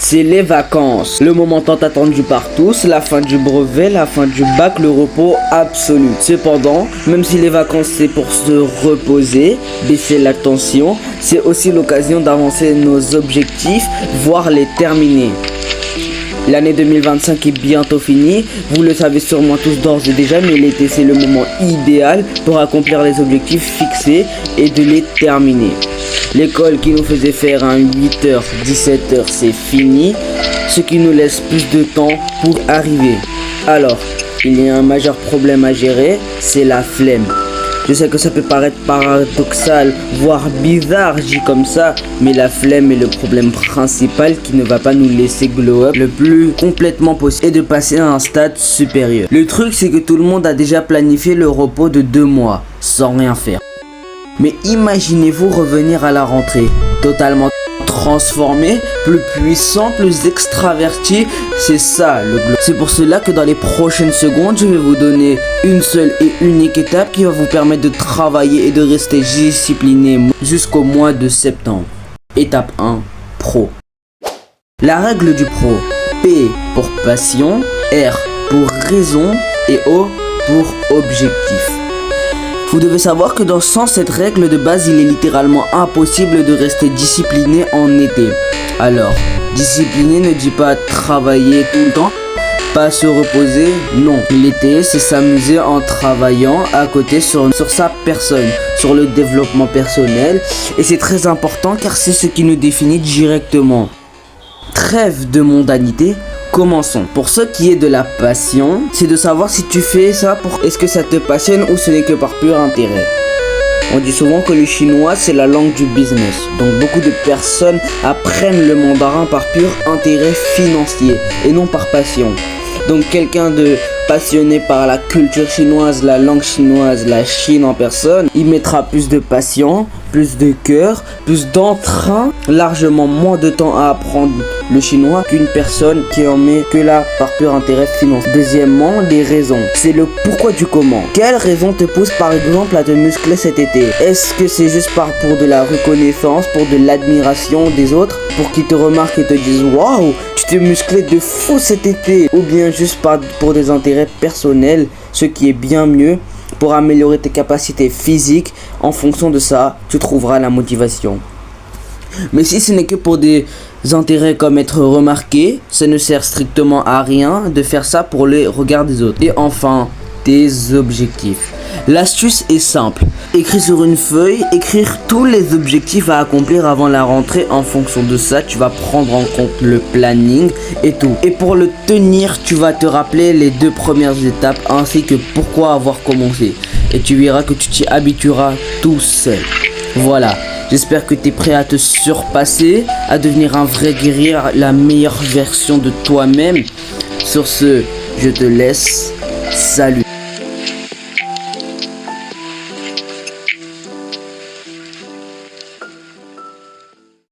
c'est les vacances. Le moment tant attendu par tous, la fin du brevet, la fin du bac, le repos absolu. Cependant, même si les vacances c'est pour se reposer, baisser la tension, c'est aussi l'occasion d'avancer nos objectifs, voire les terminer. L'année 2025 est bientôt finie, vous le savez sûrement tous d'ores et déjà, mais l'été c'est le moment idéal pour accomplir les objectifs fixés et de les terminer. L'école qui nous faisait faire un 8h, 17h c'est fini, ce qui nous laisse plus de temps pour arriver. Alors, il y a un majeur problème à gérer, c'est la flemme. Je sais que ça peut paraître paradoxal, voire bizarre, dit comme ça, mais la flemme est le problème principal qui ne va pas nous laisser glow up le plus complètement possible et de passer à un stade supérieur. Le truc, c'est que tout le monde a déjà planifié le repos de 2 mois, sans rien faire. Mais imaginez-vous revenir à la rentrée, totalement transformé, plus puissant, plus extraverti, c'est ça le glow. C'est pour cela que dans les prochaines secondes, je vais vous donner une seule et unique étape qui va vous permettre de travailler et de rester discipliné jusqu'au mois de septembre. Étape 1, pro. La règle du pro, P pour passion, R pour raison et O pour objectif. Vous devez savoir que sans cette règle de base, il est littéralement impossible de rester discipliné en été. Alors, discipliné ne dit pas travailler tout le temps, pas se reposer, non. L'été, c'est s'amuser en travaillant à côté sur sa personne, sur le développement personnel. Et c'est très important car c'est ce qui nous définit directement. Trêve de mondanité. Commençons. Pour ce qui est de la passion, c'est de savoir si tu fais ça pour est-ce que ça te passionne ou ce n'est que par pur intérêt. On dit souvent que le chinois c'est la langue du business. Donc beaucoup de personnes apprennent le mandarin par pur intérêt financier et non par passion. Donc quelqu'un de passionné par la culture chinoise, la langue chinoise, la Chine en personne, il mettra plus de passion, plus de cœur, plus d'entrain, largement moins de temps à apprendre le chinois qu'une personne qui en met que là par pur intérêt financier. Deuxièmement, les raisons. C'est le pourquoi du comment. Quelle raison te pousse par exemple à te muscler cet été? Est-ce que c'est juste pour de la reconnaissance, pour de l'admiration des autres, pour qu'ils te remarquent et te disent waouh, tu t'es musclé de fou cet été? Ou bien juste pour des intérêts personnels, ce qui est bien mieux pour améliorer tes capacités physiques. En fonction de ça, tu trouveras la motivation. Mais si ce n'est que pour des intérêts comme être remarqué, ça ne sert strictement à rien de faire ça pour les regards des autres. Et enfin, tes objectifs. L'astuce est simple. Écris sur une feuille, écrire tous les objectifs à accomplir avant la rentrée. En fonction de ça, tu vas prendre en compte le planning et tout. Et pour le tenir, tu vas te rappeler les 2 premières étapes ainsi que pourquoi avoir commencé. Et tu verras que tu t'y habitueras tout seul. Voilà. J'espère que tu es prêt à te surpasser, à devenir un vrai guerrier, la meilleure version de toi-même. Sur ce, je te laisse. Salut.